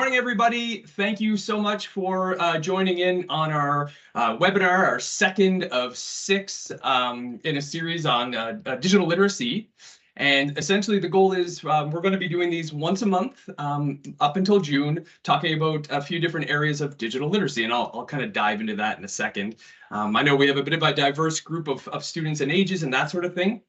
morning, everybody. Thank you so much for joining in on our webinar, our second of six in a series on digital literacy. And essentially, the goal is we're going to be doing these once a month up until June, talking about a few different areas of digital literacy. And I'll kind of dive into that in a second. I know we have a bit of a diverse group of students and ages and that sort of thing.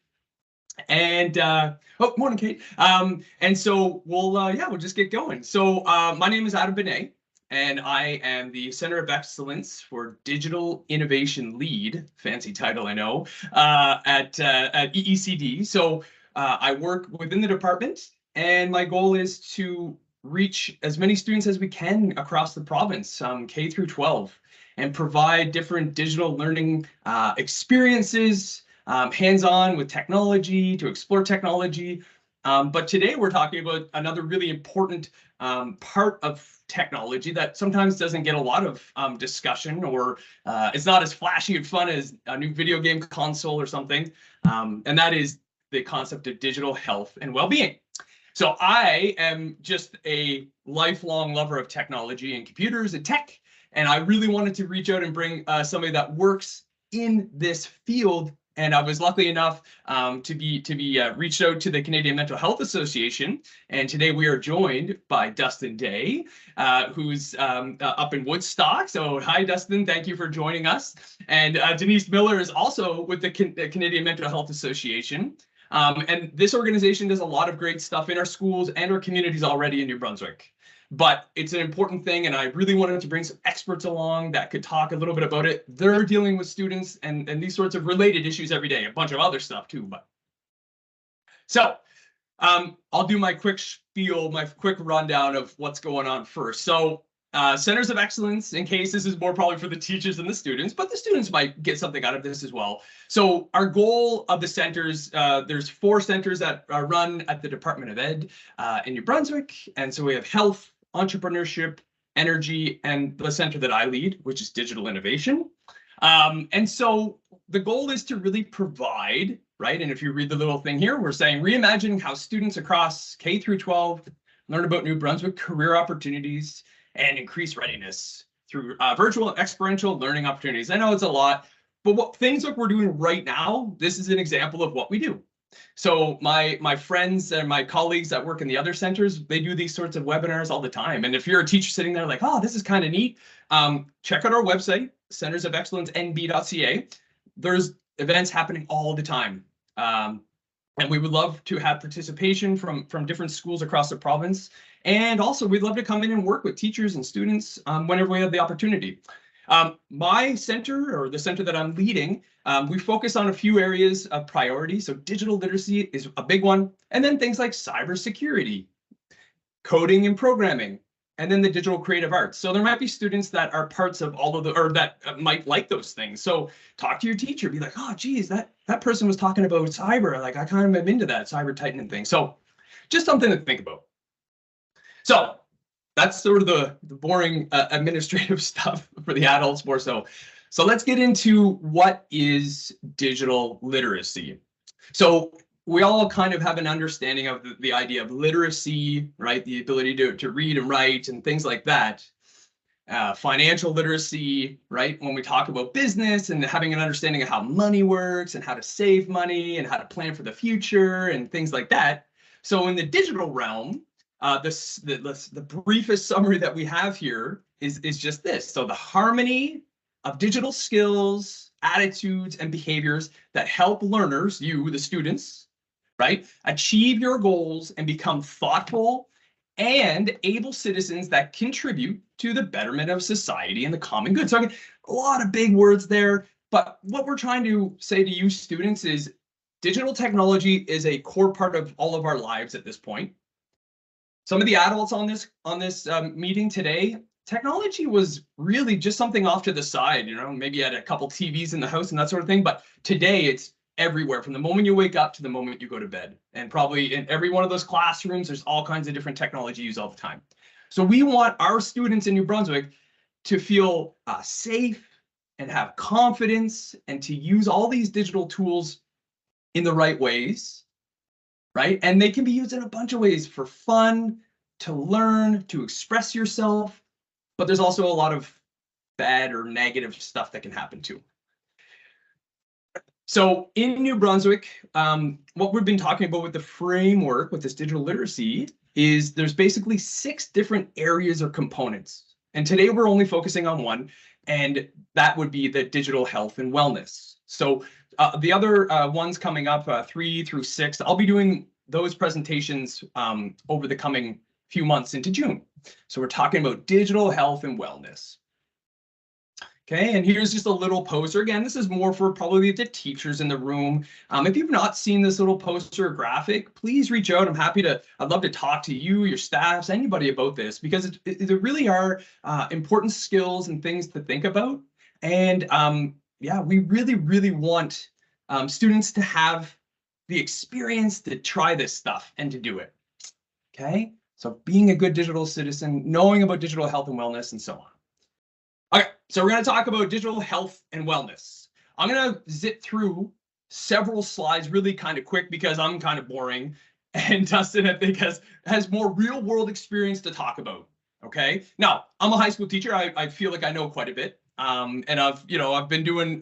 And oh, morning, Kate. And so we'll just get going. So my name is Adam Benet, and I am the Center of Excellence for Digital Innovation Lead, fancy title, I know, at EECD. So I work within the department, and my goal is to reach as many students as we can across the province, K through 12, and provide different digital learning experiences, hands-on with technology, to explore technology. But today we're talking about another really important part of technology that sometimes doesn't get a lot of discussion, or it's not as flashy and fun as a new video game console or something. And that is the concept of digital health and well-being. So I am just a lifelong lover of technology and computers and tech, and I really wanted to reach out and bring somebody that works in this field. And I was lucky enough to be reached out to the Canadian Mental Health Association. And today we are joined by Dustin Day, who's up in Woodstock. So hi, Dustin. Thank you for joining us. And Denise Miller is also with the Canadian Mental Health Association. And this organization does a lot of great stuff in our schools and our communities already in New Brunswick. But it's an important thing, and I really wanted to bring some experts along that could talk a little bit about it. They're dealing with students and these sorts of related issues every day, a bunch of other stuff too. But so I'll do my quick spiel, my quick rundown of what's going on first. So Centers of Excellence, in case this is more probably for the teachers than the students, but the students might get something out of this as well. So our goal of the centers, there's 4 centers that are run at the Department of Ed in New Brunswick. And so we have health, entrepreneurship, energy, and the center that I lead, which is digital innovation. And so the goal is to really provide, right? And if you read the little thing here, we're saying reimagining how students across K through 12 learn about New Brunswick career opportunities and increase readiness through virtual experiential learning opportunities. I know it's a lot, but what things that we're doing right now, this is an example of what we do. So my friends and my colleagues that work in the other centers, they do these sorts of webinars all the time. And if you're a teacher sitting there like, oh, this is kind of neat, check out our website, centersofexcellencenb.ca. There's events happening all the time. And we would love to have participation from different schools across the province. And also, we'd love to come in and work with teachers and students whenever we have the opportunity. My center, or the center that I'm leading, we focus on a few areas of priority. So digital literacy is a big one. And then things like cybersecurity, coding and programming, and then the digital creative arts. So there might be students that are parts of all of the, or that might like those things. So talk to your teacher, be like, oh, geez, that person was talking about cyber. Like, I kind of am into that cyber tightening thing. So just something to think about. So that's sort of the boring administrative stuff for the adults more so. So let's get into what is digital literacy. So we all kind of have an understanding of the idea of literacy, right? The ability to read and write and things like that. Financial literacy, right? When we talk about business and having an understanding of how money works and how to save money and how to plan for the future and things like that. So in the digital realm, the briefest summary that we have here is just this. So the harmony of digital skills, attitudes, and behaviors that help learners, you, the students, right, achieve your goals and become thoughtful and able citizens that contribute to the betterment of society and the common good. So again, a lot of big words there, but what we're trying to say to you students is digital technology is a core part of all of our lives at this point. Some of the adults on this meeting today, technology was really just something off to the side, you know, maybe you had a couple TVs in the house and that sort of thing, but today it's everywhere from the moment you wake up to the moment you go to bed. And probably in every one of those classrooms, there's all kinds of different technology used all the time. So we want our students in New Brunswick to feel safe and have confidence and to use all these digital tools in the right ways, right? And they can be used in a bunch of ways for fun, to learn, to express yourself, but there's also a lot of bad or negative stuff that can happen too. So in New Brunswick, what we've been talking about with the framework with this digital literacy is there's basically 6 different areas or components. And today we're only focusing on one, and that would be the digital health and wellness. So the other ones coming up, 3 through 6, I'll be doing those presentations over the coming few months into June. So we're talking about digital health and wellness. Okay, and here's just a little poster. Again, this is more for probably the teachers in the room. If you've not seen this little poster or graphic, please reach out. I'd love to talk to you, your staffs, anybody about this, because there really are important skills and things to think about. And yeah, we really, really want students to have the experience to try this stuff and to do it. Okay, so being a good digital citizen, knowing about digital health and wellness, and so on. Okay, so we're going to talk about digital health and wellness. I'm going to zip through several slides really kind of quick because I'm kind of boring, and Dustin, I think, has more real world experience to talk about. Okay, now I'm a high school teacher. I feel like I know quite a bit, and I've been doing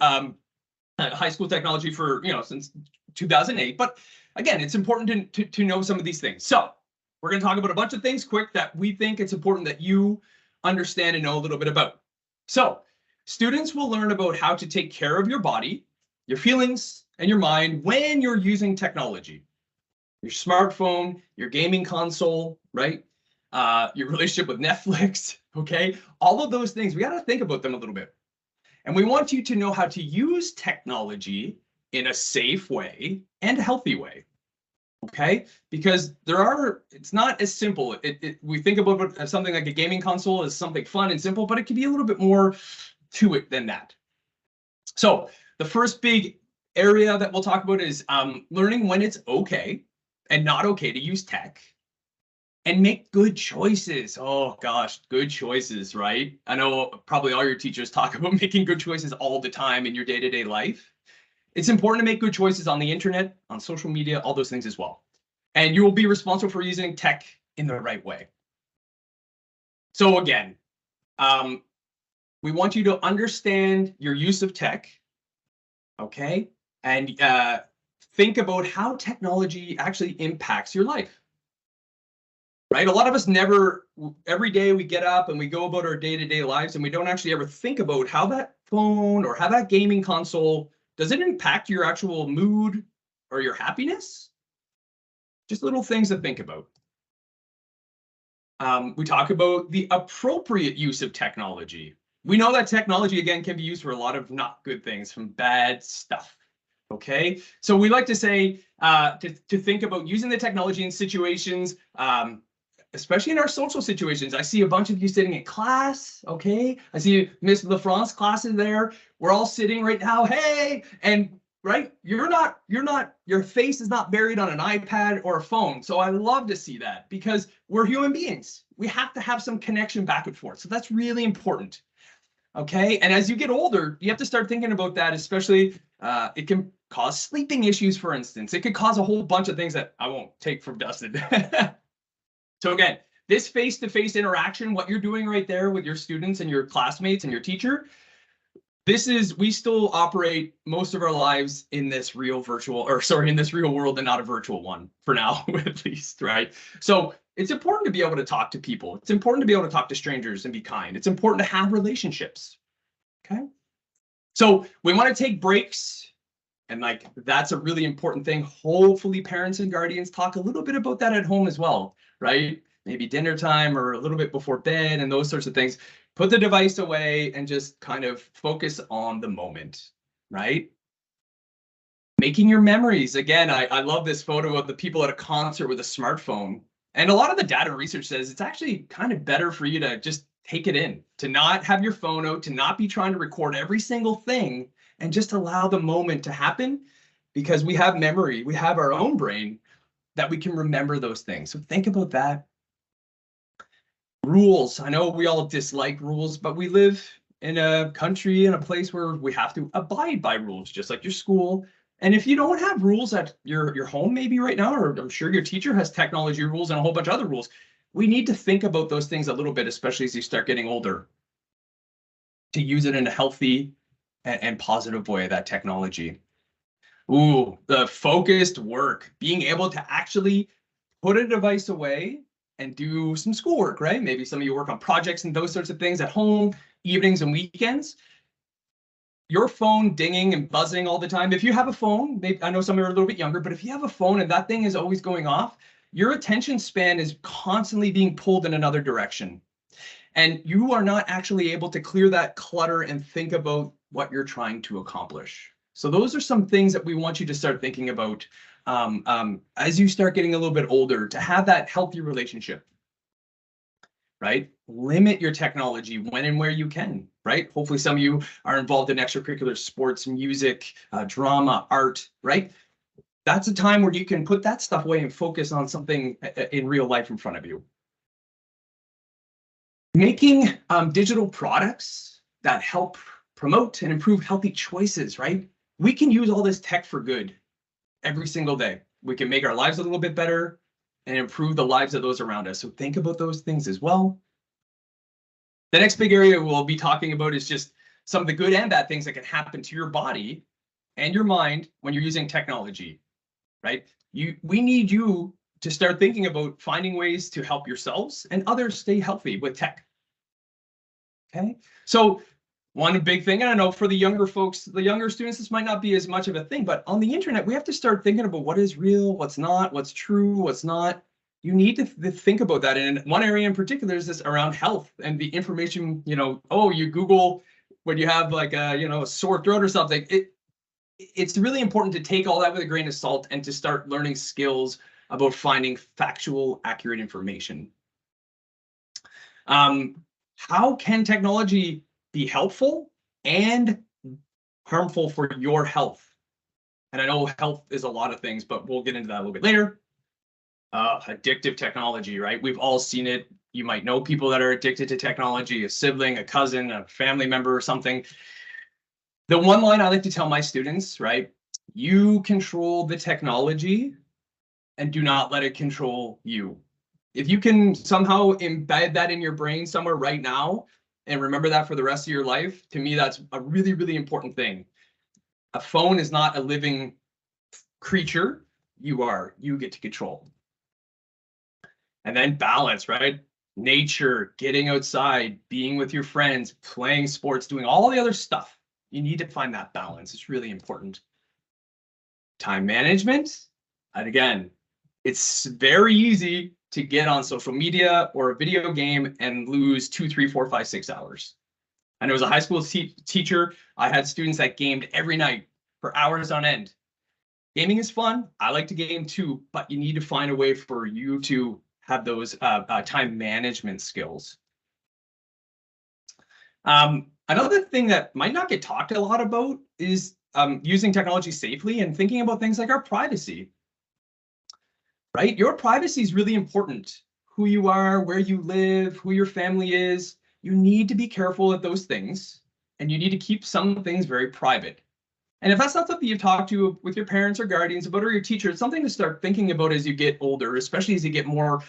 high school technology for since 2008. But again, it's important to know some of these things. So we're going to talk about a bunch of things quick that we think it's important that you understand and know a little bit about. So students will learn about how to take care of your body, your feelings, and your mind when you're using technology. Your smartphone, your gaming console, right? Your relationship with Netflix, okay? All of those things, we got to think about them a little bit. And we want you to know how to use technology in a safe way and a healthy way. Okay, because it's not as simple. We think about something like a gaming console as something fun and simple, but it can be a little bit more to it than that. So the first big area that we'll talk about is learning when it's okay and not okay to use tech, and make good choices. Oh gosh, good choices, right? I know probably all your teachers talk about making good choices all the time in your day-to-day life. It's important to make good choices on the internet, on social media, all those things as well. And you will be responsible for using tech in the right way. So again, we want you to understand your use of tech, okay? And think about how technology actually impacts your life, right? A lot of us every day we get up and we go about our day-to-day lives and we don't actually ever think about how that phone or how that gaming console, does it impact your actual mood or your happiness? Just little things to think about. We talk about the appropriate use of technology. We know that technology, again, can be used for a lot of not good things, from bad stuff. Okay, so we like to say to think about using the technology in situations, especially in our social situations. I see a bunch of you sitting in class, okay? I see Miss LaFrance classes there. We're all sitting right now, hey, and right, your face is not buried on an iPad or a phone. So I love to see that because we're human beings. We have to have some connection back and forth. So that's really important, okay? And as you get older, you have to start thinking about that, especially it can cause sleeping issues, for instance. It could cause a whole bunch of things that I won't take from Dustin. So again, this face-to-face interaction, what you're doing right there with your students and your classmates and your teacher, we still operate most of our lives in this real world and not a virtual one for now, at least, right? So it's important to be able to talk to people. It's important to be able to talk to strangers and be kind. It's important to have relationships, okay? So we want to take breaks. And that's a really important thing. Hopefully parents and guardians talk a little bit about that at home as well, right? Maybe dinner time or a little bit before bed and those sorts of things. Put the device away and just kind of focus on the moment, right? Making your memories. Again, I love this photo of the people at a concert with a smartphone. And a lot of the data research says it's actually kind of better for you to just take it in, to not have your phone out, to not be trying to record every single thing, and just allow the moment to happen, because we have memory, we have our own brain that we can remember those things. So think about that. Rules. I know we all dislike rules, but we live in a country, in a place where we have to abide by rules, just like your school. And if you don't have rules at your home maybe right now, or I'm sure your teacher has technology rules and a whole bunch of other rules, we need to think about those things a little bit, especially as you start getting older, to use it in a healthy and positive way, that technology. Ooh, the focused work, being able to actually put a device away and do some schoolwork, right? Maybe some of you work on projects and those sorts of things at home, evenings and weekends. Your phone dinging and buzzing all the time. If you have a phone, maybe, I know some are a little bit younger, but if you have a phone and that thing is always going off, your attention span is constantly being pulled in another direction. And you are not actually able to clear that clutter and think about what you're trying to accomplish. So those are some things that we want you to start thinking about as you start getting a little bit older, to have that healthy relationship, right? Limit your technology when and where you can, right? Hopefully some of you are involved in extracurricular sports, music, drama, art, right? That's a time where you can put that stuff away and focus on something in real life in front of you. Making digital products that help promote and improve healthy choices, right? We can use all this tech for good every single day. We can make our lives a little bit better and improve the lives of those around us. So think about those things as well. The next big area we'll be talking about is just some of the good and bad things that can happen to your body and your mind when you're using technology, right? We need you to start thinking about finding ways to help yourselves and others stay healthy with tech. Okay, so one big thing, and I know for the younger folks, the younger students, this might not be as much of a thing, but on the internet, we have to start thinking about what is real, what's not, what's true, what's not. You need to think about that. And one area in particular is this around health and the information, oh, you Google when you have like a sore throat or something. It's really important to take all that with a grain of salt and to start learning skills about finding factual, accurate information. How can technology be helpful and harmful for your health? And I know health is a lot of things, but we'll get into that a little bit later. Addictive technology, right? We've all seen it. You might know people that are addicted to technology, a sibling, a cousin, a family member or something. The one line I like to tell my students, right? You control the technology and do not let it control you. If you can somehow embed that in your brain somewhere right now and remember that for the rest of your life, to me, that's a really, really important thing. A phone is not a living creature. You get to control. And then balance, right? Nature, getting outside, being with your friends, playing sports, doing all the other stuff. You need to find that balance. It's really important. Time management. And again, it's very easy to get on social media or a video game and lose 2, 3, 4, 5, 6 hours. I know as a high school teacher, I had students that gamed every night for hours on end. Gaming is fun. I like to game too, but you need to find a way for you to have those time management skills. Another thing that might not get talked a lot about is using technology safely and thinking about things like our privacy. Right? Your privacy is really important. Who you are, where you live, who your family is. You need to be careful of those things, and you need to keep some things very private. And if that's not something you've talked to with your parents or guardians about, or your teacher, it's something to start thinking about as you get older, especially as you get more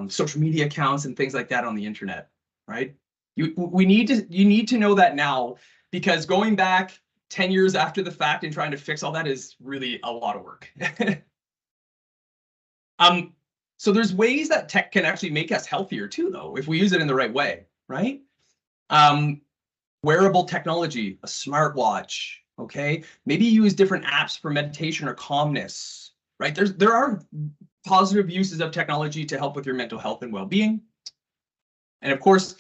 social media accounts and things like that on the internet, right? You need to know that now, because going back 10 years after the fact and trying to fix all that is really a lot of work. So there's ways that tech can actually make us healthier too, though, if we use it in the right way, right? Wearable technology, a smartwatch, okay? Maybe use different apps for meditation or calmness, right? There are positive uses of technology to help with your mental health and well-being. And of course,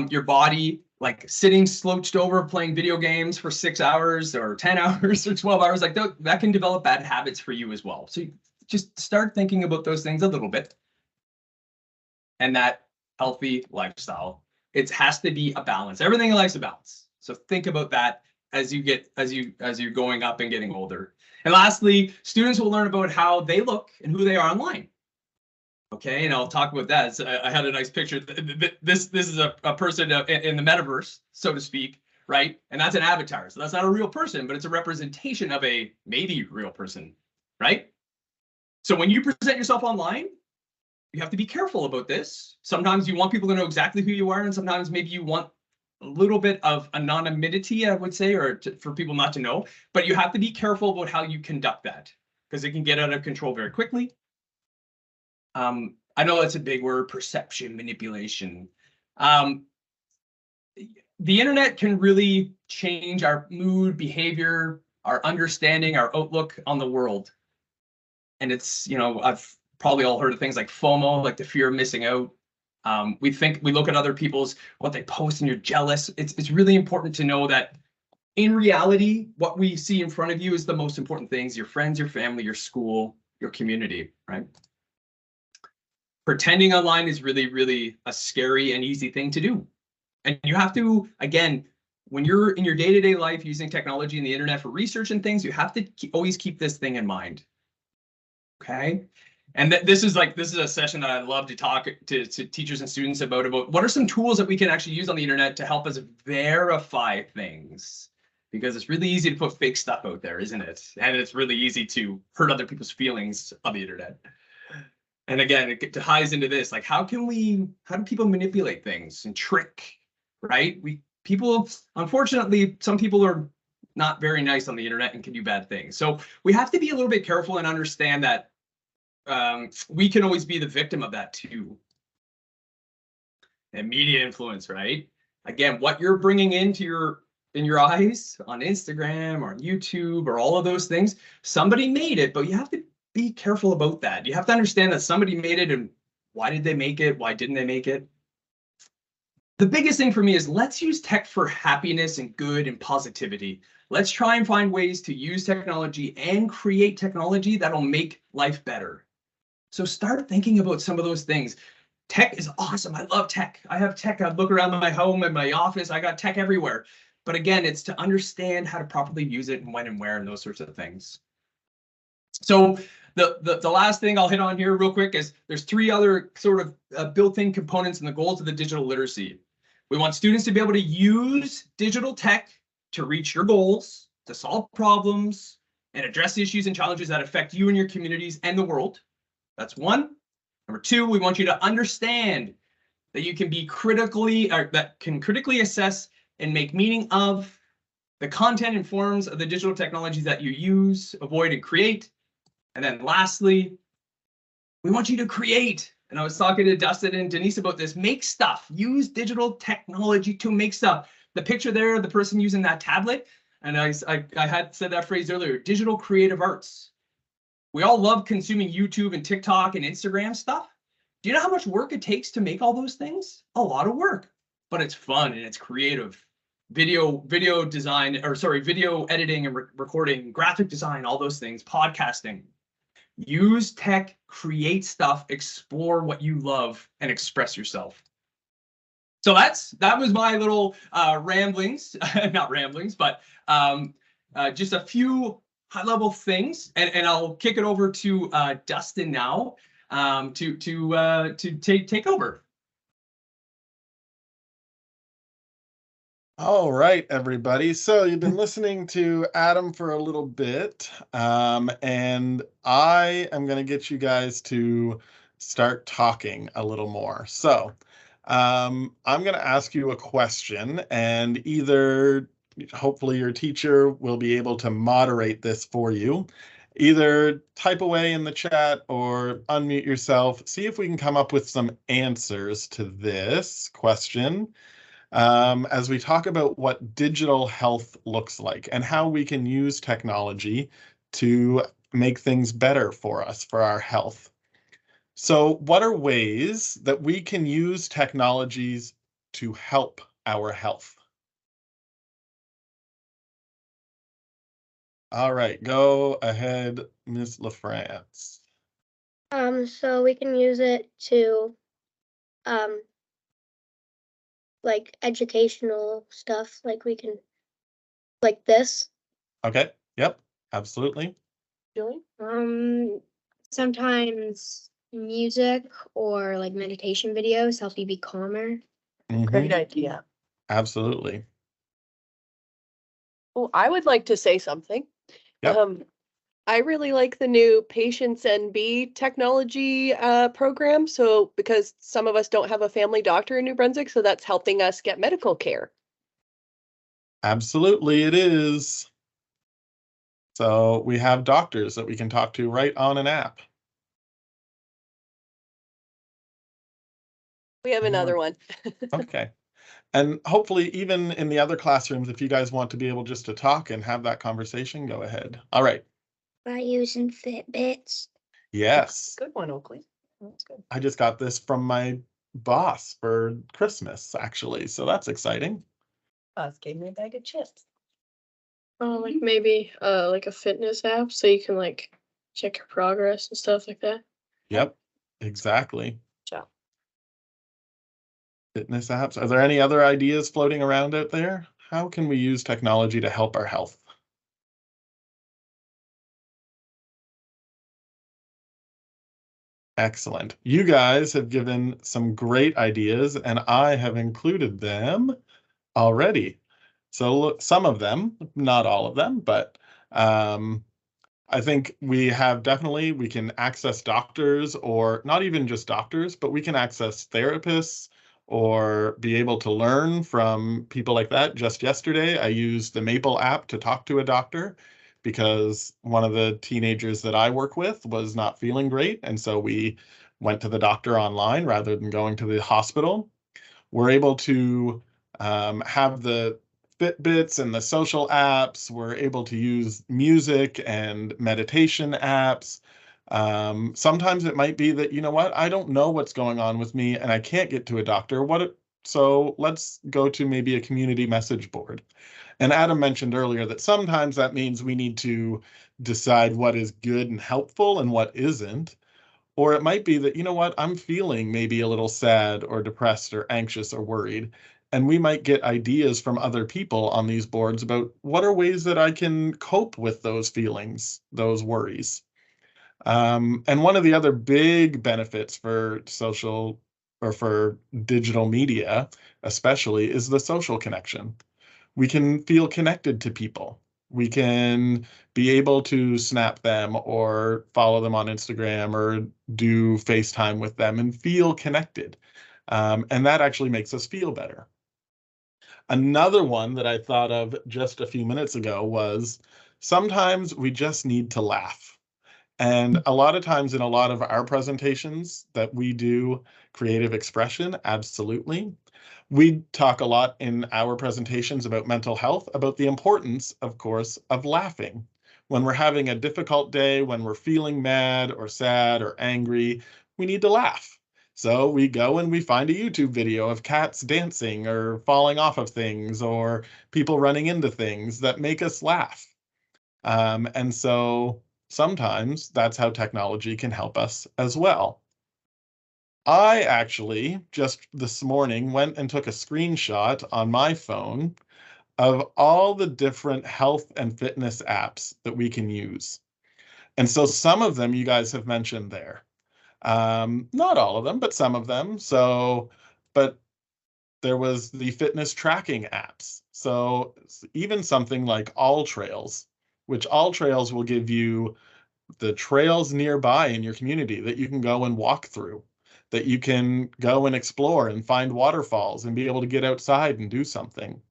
your body, like sitting slouched over playing video games for 6 hours or 10 hours or 12 hours, like that can develop bad habits for you as well. So just start thinking about those things a little bit. And that healthy lifestyle, it has to be a balance. Everything in life's a balance. So think about that as you're going up and getting older. And lastly, students will learn about how they look and who they are online. Okay, and I'll talk about that. So I had a nice picture. This is a person in the metaverse, so to speak, right? And that's an avatar. So that's not a real person, but it's a representation of a maybe real person, right? So when you present yourself online, you have to be careful about this. Sometimes you want people to know exactly who you are, and sometimes maybe you want a little bit of anonymity, I would say, or for people not to know. But you have to be careful about how you conduct that, because it can get out of control very quickly. I know that's a big word, perception, manipulation. The internet can really change our mood, behavior, our understanding, our outlook on the world. And it's, I've probably all heard of things like FOMO, like the fear of missing out. We look at other people's, what they post, and you're jealous. It's really important to know that in reality, what we see in front of you is the most important things: your friends, your family, your school, your community, right? Pretending online is really, really a scary and easy thing to do. And you have to, again, when you're in your day-to-day life using technology and the internet for research and things, you have to always keep this thing in mind. Okay. And this is a session that I love to talk to teachers and students about what are some tools that we can actually use on the internet to help us verify things. Because it's really easy to put fake stuff out there, isn't it? And it's really easy to hurt other people's feelings on the internet. And again, it ties into this, like, how do people manipulate things and trick, right? Unfortunately, some people are not very nice on the internet and can do bad things. So we have to be a little bit careful and understand that we can always be the victim of that too. And media influence, right? Again, what you're bringing in your eyes on Instagram or on YouTube or all of those things, somebody made it, but you have to be careful about that. You have to understand that somebody made it, and why did they make it? Why didn't they make it? The biggest thing for me is, let's use tech for happiness and good and positivity. Let's try and find ways to use technology and create technology that'll make life better. So start thinking about some of those things. Tech is awesome. I love tech. I have tech. I look around my home and my office. I got tech everywhere. But again, it's to understand how to properly use it and when and where and those sorts of things. So the last thing I'll hit on here real quick is there's 3 other sort of built-in components in the goals of the digital literacy. We want students to be able to use digital tech to reach your goals, to solve problems, and address issues and challenges that affect you and your communities and the world. That's 1. Number 2, we want you to understand that you can critically assess and make meaning of the content and forms of the digital technologies that you use, avoid, and create. And then lastly, we want you to create. And I was talking to Dustin and Denise about this. Make stuff. Use digital technology to make stuff. The picture there, the person using that tablet, and I had said that phrase earlier, digital creative arts. We all love consuming YouTube and TikTok and Instagram stuff. Do you know how much work it takes to make all those things? A lot of work, but it's fun and it's creative. Video editing and recording, graphic design, all those things, podcasting. Use tech, create stuff, explore what you love, and express yourself. So that was my little ramblings, not ramblings, but just a few high-level things, and I'll kick it over to Dustin now to take over. All right, everybody. So you've been listening to Adam for a little bit, and I am going to get you guys to start talking a little more. So I'm going to ask you a question, and hopefully your teacher will be able to moderate this for you. Either type away in the chat or unmute yourself. See if we can come up with some answers to this question. As we talk about what digital health looks like and how we can use technology to make things better for us, for our health. So what are ways that we can use technologies to help our health? All right, go ahead, Ms. LaFrance. So we can use it to like educational stuff, like we can, like this. Okay, yep, absolutely. Julie? Sometimes music or like meditation videos help you be calmer. Great idea. Absolutely. Well, I would like to say something. Yep. I really like the new Patients NB technology program. So because some of us don't have a family doctor in New Brunswick, so that's helping us get medical care. Absolutely, it is. So we have doctors that we can talk to right on an app. We have another one. Okay. And hopefully, even in the other classrooms, if you guys want to be able just to talk and have that conversation, go ahead. All right. By using Fitbits. Yes. Good one, Oakley. That's good. I just got this from my boss for Christmas, actually. So that's exciting. Us gave me a bag of chips. Oh, like maybe like a fitness app so you can like check your progress and stuff like that. Yep, exactly. Ciao. Fitness apps. Are there any other ideas floating around out there? How can we use technology to help our health? Excellent. You guys have given some great ideas, and I have included them already. So some of them, not all of them, but I think we can access doctors, or not even just doctors, but we can access therapists or be able to learn from people like that. Just yesterday, I used the Maple app to talk to a doctor because one of the teenagers that I work with was not feeling great. And so we went to the doctor online rather than going to the hospital. We're able to have the Fitbits and the social apps. We're able to use music and meditation apps. Sometimes it might be that, you know what, I don't know what's going on with me and I can't get to a doctor. So let's go to maybe a community message board. And Adam mentioned earlier that sometimes that means we need to decide what is good and helpful and what isn't. Or it might be that, you know what, I'm feeling maybe a little sad or depressed or anxious or worried. And we might get ideas from other people on these boards about what are ways that I can cope with those feelings, those worries. And one of the other big benefits for social or for digital media, especially, is the social connection. We can feel connected to people. We can be able to snap them or follow them on Instagram or do FaceTime with them and feel connected. And that actually makes us feel better. Another one that I thought of just a few minutes ago was sometimes we just need to laugh. And a lot of times in a lot of our presentations that we do creative expression, absolutely. We talk a lot in our presentations about mental health, about the importance, of course, of laughing. When we're having a difficult day, when we're feeling mad or sad or angry, we need to laugh. So we go and we find a YouTube video of cats dancing or falling off of things or people running into things that make us laugh. And so sometimes that's how technology can help us as well. I actually just this morning went and took a screenshot on my phone of all the different health and fitness apps that we can use. And so some of them you guys have mentioned there. Not all of them, but some of them. But there was the fitness tracking apps. So even something like All Trails, which All Trails will give you the trails nearby in your community that you can go and walk through, that you can go and explore and find waterfalls and be able to get outside and do something.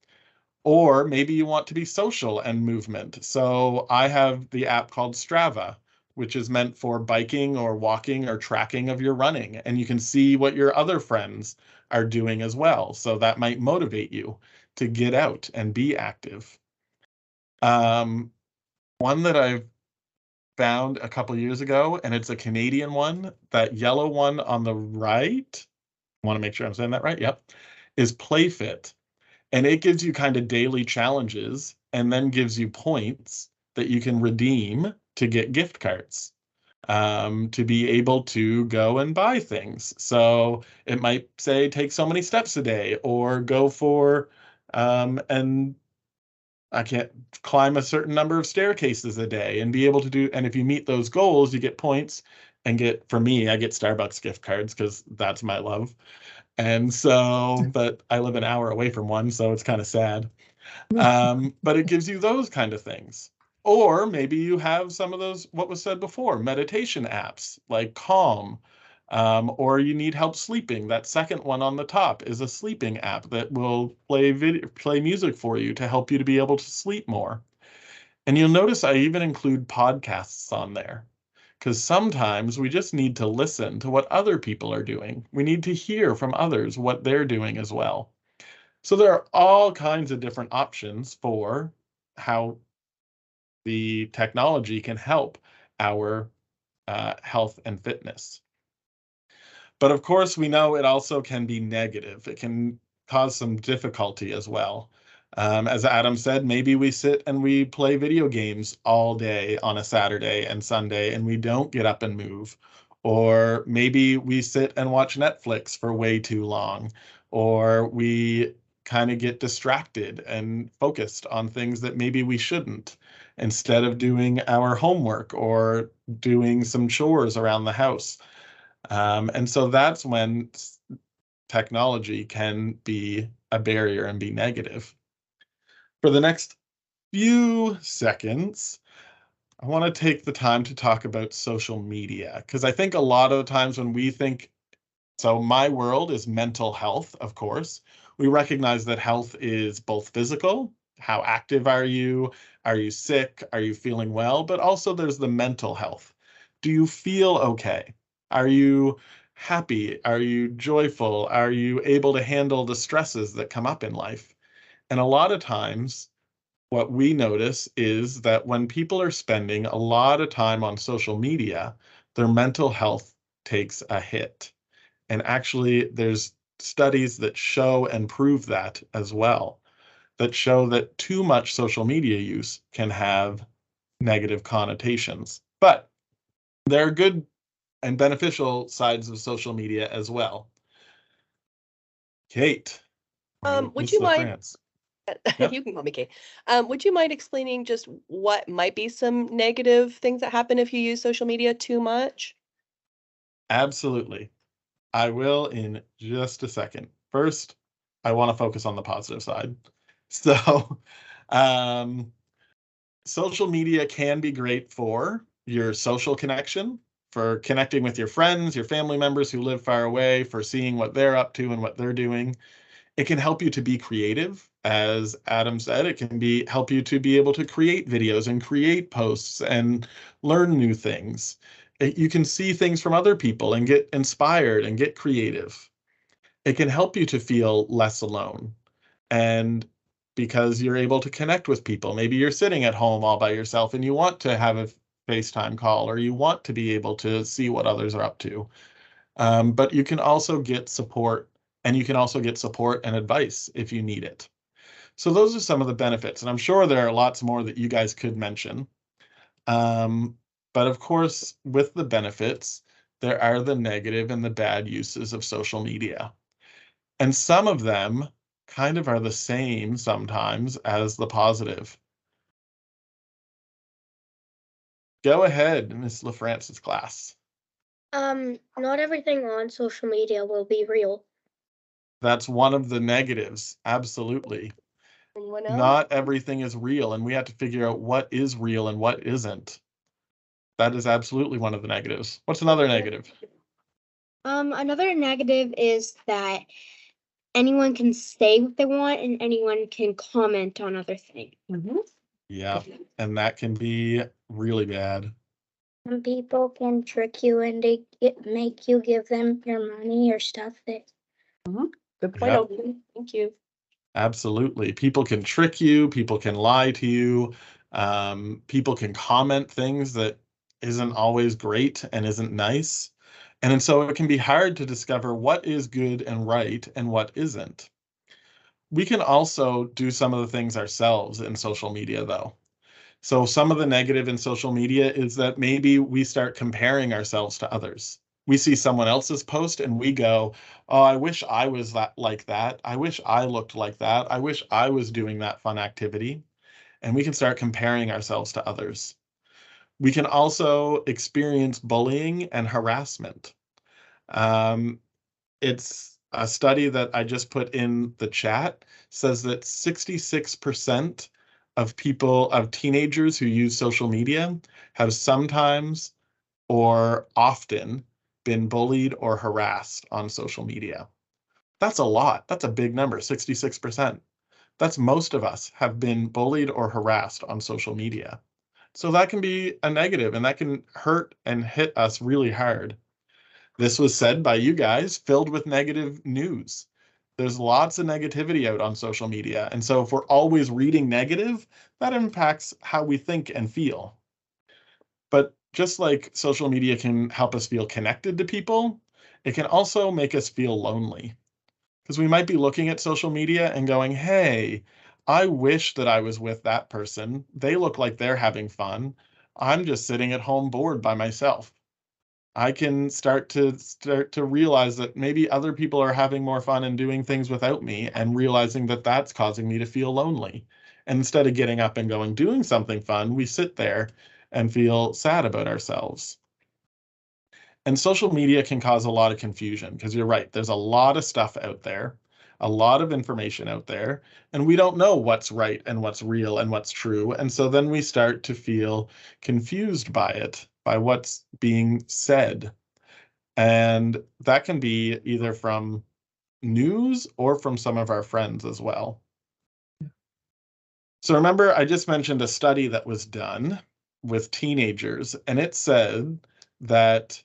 Or maybe you want to be social and movement. So I have the app called Strava, which is meant for biking or walking or tracking of your running. And you can see what your other friends are doing as well. So that might motivate you to get out and be active. One that I've found a couple years ago, and it's a Canadian one, that yellow one on the right, I want to make sure I'm saying that right, yep, is PlayFit. And it gives you kind of daily challenges and then gives you points that you can redeem to get gift cards, to be able to go and buy things. So it might say take so many steps a day or go for and I can't climb a certain number of staircases a day and be able to do. And if you meet those goals, you get points and for me, I get Starbucks gift cards because that's my love. And so, but I live an hour away from one, so it's kind of sad. But it gives you those kind of things. Or maybe you have some of those, what was said before, meditation apps like Calm, or you need help sleeping. That second one on the top is a sleeping app that will play music for you to help you to be able to sleep more. And you'll notice I even include podcasts on there, because sometimes we just need to listen to what other people are doing. We need to hear from others what they're doing as well. So there are all kinds of different options for how the technology can help our health and fitness. But of course, we know it also can be negative. It can cause some difficulty as well. As Adam said, maybe we sit and we play video games all day on a Saturday and Sunday, and we don't get up and move. Or maybe we sit and watch Netflix for way too long, or we kind of get distracted and focused on things that maybe we shouldn't, instead of doing our homework or doing some chores around the house. And so that's when technology can be a barrier and be negative. For the next few seconds, I want to take the time to talk about social media, because I think a lot of the times when we think, so my world is mental health, of course. We recognize that health is both physical, how active are you? Are you sick? Are you feeling well? But also there's the mental health. Do you feel okay? Are you happy? Are you joyful? Are you able to handle the stresses that come up in life? And a lot of times, what we notice is that when people are spending a lot of time on social media, their mental health takes a hit. And actually, there's studies that show and prove that as well, that show that too much social media use can have negative connotations. But there are good and beneficial sides of social media as well. Kate, Would Miss you mind? LaFrance. Yep. You can call me Kate. Would you mind explaining just what might be some negative things that happen if you use social media too much? Absolutely. I will in just a second. First, I want to focus on the positive side. So, um, social media can be great for your social connection, for connecting with your friends, your family members who live far away, for seeing what they're up to and what they're doing. It can help you to be creative. As Adam said, it can help you to be able to create videos and create posts and learn new things. You can see things from other people and get inspired and get creative. It can help you to feel less alone. And because you're able to connect with people, maybe you're sitting at home all by yourself and you want to have a FaceTime call, or you want to be able to see what others are up to. But you can also get support, and you can also get support and advice if you need it. So those are some of the benefits, and I'm sure there are lots more that you guys could mention. But of course, with the benefits, there are the negative and the bad uses of social media. And some of them kind of are the same sometimes as the positive. Go ahead, Miss LaFrance's class. Not everything on social media will be real. That's one of the negatives, absolutely. Anyone else? Not everything is real, and we have to figure out what is real and what isn't. That is absolutely one of the negatives. What's another negative? Another negative is that anyone can say what they want and anyone can comment on other things. Yeah, and that can be really bad. Some people can trick you and make you give them your money or stuff that. Good point, Yep. Oakley. Thank you. Absolutely. People can trick you, people can lie to you, people can comment things that isn't always great and isn't nice. And so it can be hard to discover what is good and right and what isn't. We can also do some of the things ourselves in social media, though. So some of the negative in social media is that maybe we start comparing ourselves to others. We see someone else's post and we go, oh, I wish I was like that. I wish I looked like that. I wish I was doing that fun activity. And we can start comparing ourselves to others. We can also experience bullying and harassment. It's a study that I just put in the chat, says that 66% of teenagers who use social media have sometimes or often been bullied or harassed on social media. That's a lot. That's a big number, 66%. That's most of us have been bullied or harassed on social media. So that can be a negative, and that can hurt and hit us really hard. This was said by you guys, filled with negative news. There's lots of negativity out on social media. And so if we're always reading negative, that impacts how we think and feel. But just like social media can help us feel connected to people, it can also make us feel lonely. Because we might be looking at social media and going, hey, I wish that I was with that person. They look like they're having fun. I'm just sitting at home bored by myself. I can start to realize that maybe other people are having more fun and doing things without me, and realizing that that's causing me to feel lonely. And instead of getting up and going, doing something fun, we sit there and feel sad about ourselves. And social media can cause a lot of confusion, because you're right, there's a lot of stuff out there, a lot of information out there, and we don't know what's right and what's real and what's true. And so then we start to feel confused by it, by what's being said. And that can be either from news or from some of our friends as well. So remember, I just mentioned a study that was done with teenagers, and it said that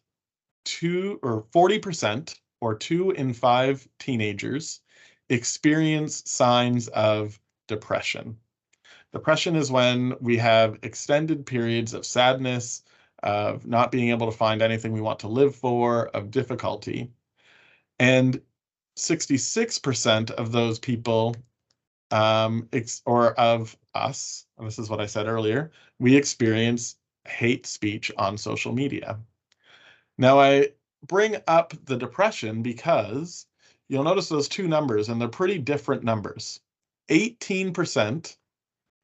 40% or 2 in 5 teenagers experience signs of depression. Depression is when we have extended periods of sadness, of not being able to find anything we want to live for, of difficulty. And 66% of those people, or of us, and this is what I said earlier, we experience hate speech on social media. Now, I bring up the depression because you'll notice those two numbers, and they're pretty different numbers. 18%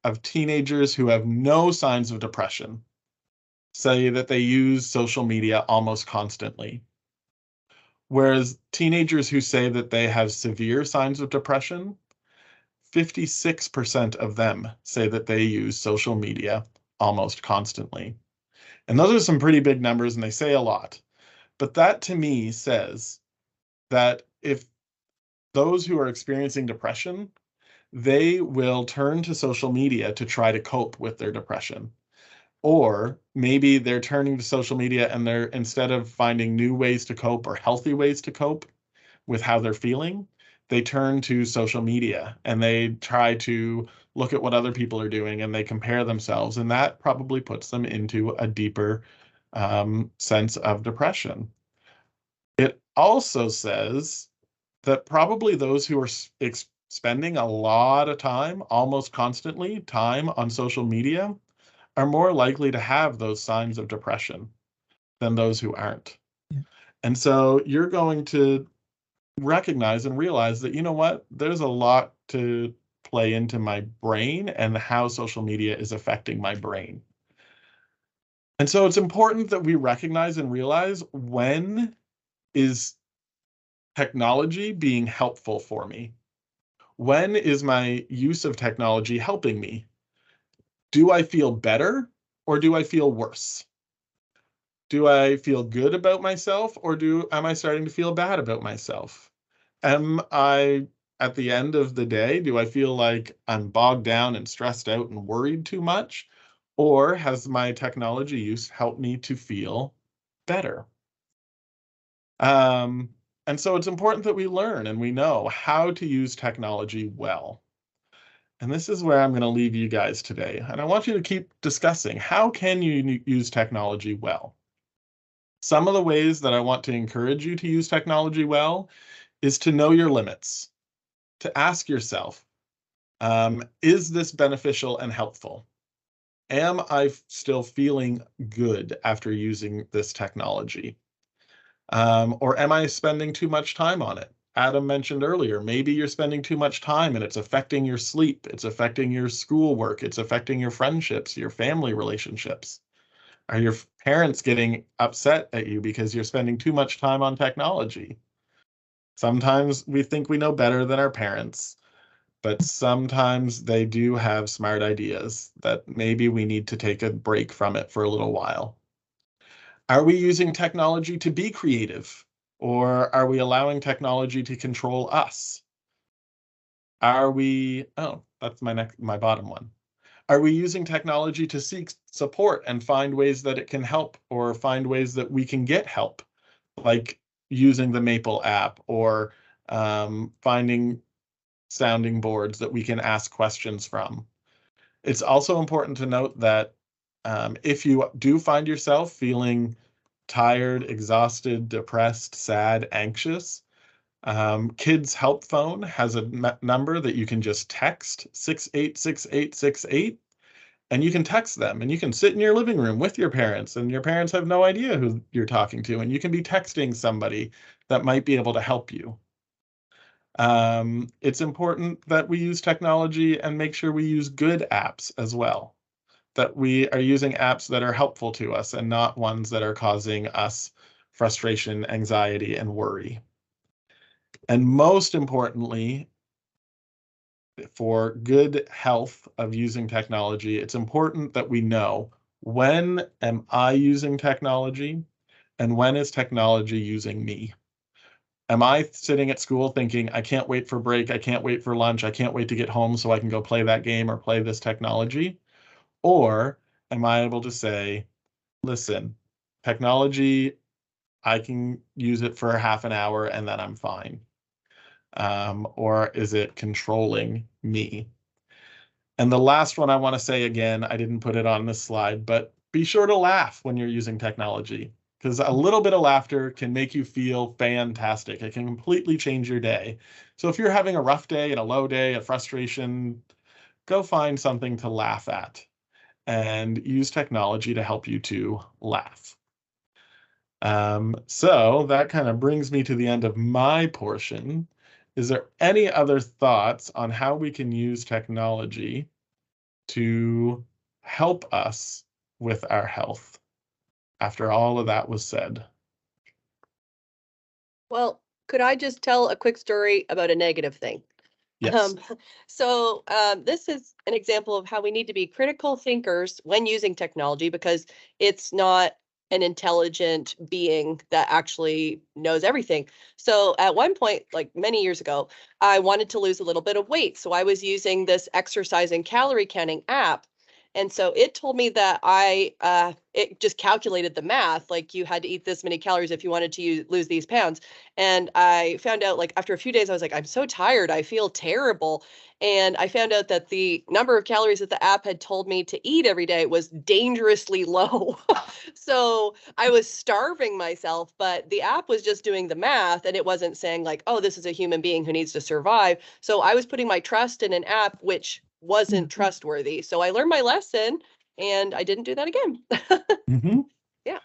of teenagers who have no signs of depression say that they use social media almost constantly. Whereas teenagers who say that they have severe signs of depression, 56% of them say that they use social media almost constantly. And those are some pretty big numbers, and they say a lot. But that to me says that if those who are experiencing depression, they will turn to social media to try to cope with their depression. Or maybe they're turning to social media and they're, instead of finding new ways to cope or healthy ways to cope with how they're feeling, they turn to social media and they try to look at what other people are doing and they compare themselves. And that probably puts them into a deeper sense of depression. It also says that probably those who are spending a lot of time, almost constantly, time on social media are more likely to have those signs of depression than those who aren't. Yeah. And so you're going to recognize and realize that, you know what, there's a lot to play into my brain and how social media is affecting my brain. And so it's important that we recognize and realize, when is technology being helpful for me? When is my use of technology helping me? Do I feel better or do I feel worse? Do I feel good about myself or am I starting to feel bad about myself? Am I, at the end of the day, do I feel like I'm bogged down and stressed out and worried too much? Or has my technology use helped me to feel better? And so it's important that we learn and we know how to use technology well. And this is where I'm going to leave you guys today. And I want you to keep discussing, how can you use technology well? Some of the ways that I want to encourage you to use technology well is to know your limits, to ask yourself, is this beneficial and helpful? Am I still feeling good after using this technology? Or am I spending too much time on it? Adam mentioned earlier, maybe you're spending too much time and it's affecting your sleep, it's affecting your schoolwork, it's affecting your friendships, your family relationships. Are your parents getting upset at you because you're spending too much time on technology? Sometimes we think we know better than our parents. but sometimes they do have smart ideas that maybe we need to take a break from it for a little while. Are we using technology to be creative, or are we allowing technology to control us? Are we, oh, that's my bottom one. Are we using technology to seek support and find ways that it can help, or find ways that we can get help, like using the Maple app, or finding sounding boards that we can ask questions from? It's also important to note that if you do find yourself feeling tired, exhausted, depressed, sad, anxious, Kids Help Phone has a number that you can just text 686868, and you can text them, and you can sit in your living room with your parents, and your parents have no idea who you're talking to, and you can be texting somebody that might be able to help you. It's important that we use technology and make sure we use good apps as well, that we are using apps that are helpful to us and not ones that are causing us frustration, anxiety, and worry. And most importantly, for good health of using technology, it's important that we know, when am I using technology and when is technology using me? Am I sitting at school thinking, I can't wait for break, I can't wait for lunch, I can't wait to get home so I can go play that game or play this technology? Or am I able to say, listen, technology, I can use it for half an hour and then I'm fine? Or is it controlling me? And the last one I want to say again, I didn't put it on this slide, but be sure to laugh when you're using technology, because a little bit of laughter can make you feel fantastic. It can completely change your day. So if you're having a rough day and a low day, a frustration, go find something to laugh at and use technology to help you to laugh. So that kind of brings me to the end of my portion. Is there any other thoughts on how we can use technology to help us with our health after all of that was said? Well, could I just tell a quick story about a negative thing? Yes. This is an example of how we need to be critical thinkers when using technology, because it's not an intelligent being that actually knows everything. So at one point, like many years ago, I wanted to lose a little bit of weight. So I was using this exercise and calorie counting app. And so it told me that it just calculated the math, like you had to eat this many calories if you wanted to lose these pounds. And I found out, like, after a few days, I was like, I'm so tired. I feel terrible. And I found out that the number of calories that the app had told me to eat every day was dangerously low. So I was starving myself, but the app was just doing the math, and it wasn't saying, like, oh, this is a human being who needs to survive. So I was putting my trust in an app which wasn't trustworthy. So I learned my lesson and I didn't do that again. Mm-hmm. Yeah.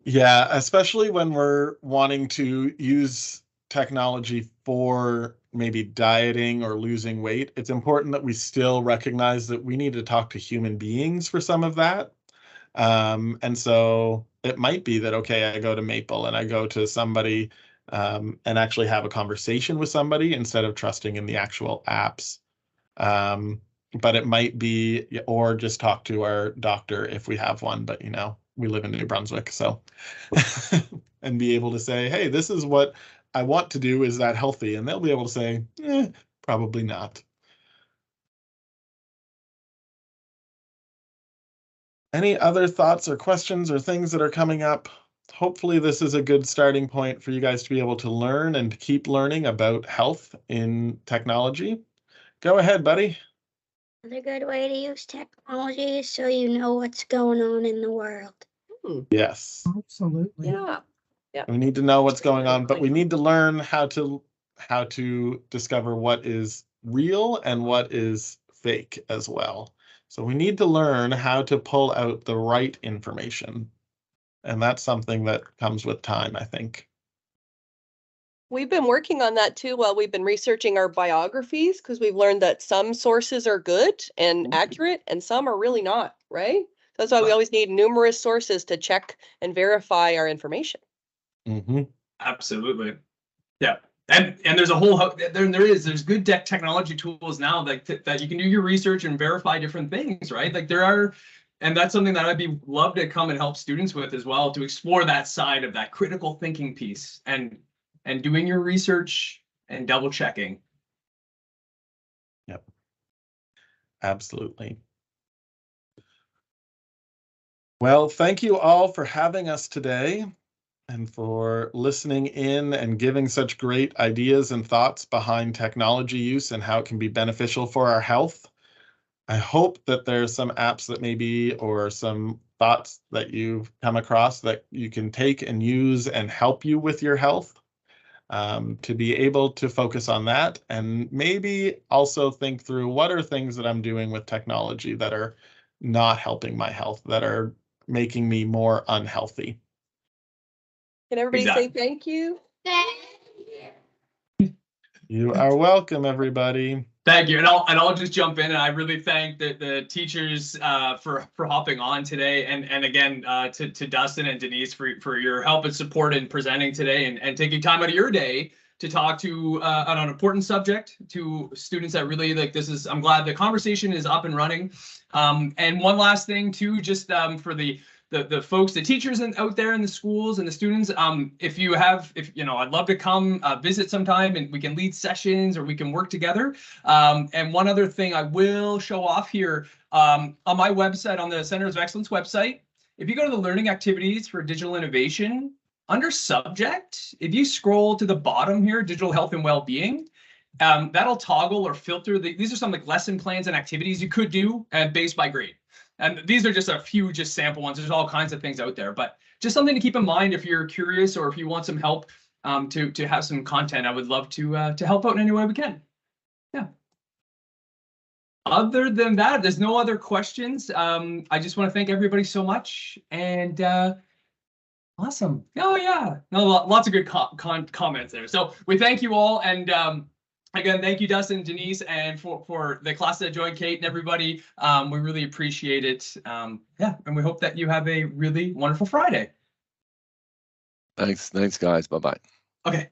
Yeah, especially when we're wanting to use technology for maybe dieting or losing weight, it's important that we still recognize that we need to talk to human beings for some of that. And so it might be that, okay, I go to Maple and I go to somebody and actually have a conversation with somebody instead of trusting in the actual apps. But it might be, or just talk to our doctor if we have one, but we live in New Brunswick, so and be able to say, hey, this is what I want to do. Is that healthy? And they'll be able to say, probably not. Any other thoughts or questions or things that are coming up? Hopefully this is a good starting point for you guys to be able to learn and to keep learning about health in technology. Go ahead, buddy. Another good way to use technology is so you know what's going on in the world. Yes. Absolutely. Yeah. Yeah. We need to know what's going on, but Exactly. we need to learn how to discover what is real and what is fake as well. So we need to learn how to pull out the right information. And that's something that comes with time, I think. We've been working on that too while we've been researching our biographies, because we've learned that some sources are good and accurate and some are really not, right? That's why we always need numerous sources to check and verify our information. Mm-hmm. Absolutely. Yeah. And there's there's good technology tools now that you can do your research and verify different things, right? Like there are, and that's something that love to come and help students with as well, to explore that side of that critical thinking piece and doing your research and double checking. Yep. Absolutely. Well, thank you all for having us today and for listening in and giving such great ideas and thoughts behind technology use and how it can be beneficial for our health. I hope that there's some apps that maybe, or some thoughts that you've come across that you can take and use and help you with your health, to be able to focus on that, and maybe also think through what are things that I'm doing with technology that are not helping my health, that are making me more unhealthy. Can everybody Exactly. say thank you? You are welcome, everybody. Thank you, and I'll just jump in, and I really thank the teachers for hopping on today, and again to Dustin and Denise for your help and support in presenting today, and taking time out of your day to talk to on an important subject to students that really like this is. I'm glad the conversation is up and running. And one last thing too, just for the folks, the teachers out there in the schools and the students, if I'd love to come visit sometime, and we can lead sessions or we can work together. And one other thing I will show off here, on my website, on the Centers of Excellence website, if you go to the learning activities for digital innovation, under subject, if you scroll to the bottom here, digital health and well-being, that'll toggle or filter. These are some like lesson plans and activities you could do based by grade. And these are just a few sample ones. There's all kinds of things out there, but just something to keep in mind if you're curious or if you want some help to have some content. I would love to help out in any way we can. Yeah. Other than that, there's no other questions. I just want to thank everybody so much, and awesome. Oh yeah, no, lots of good comments there. So we thank you all, and again, thank you, Dustin, Denise, and for the class that joined, Kate and everybody. We really appreciate it. Yeah, and we hope that you have a really wonderful Friday. Thanks, guys. Bye-bye. Okay.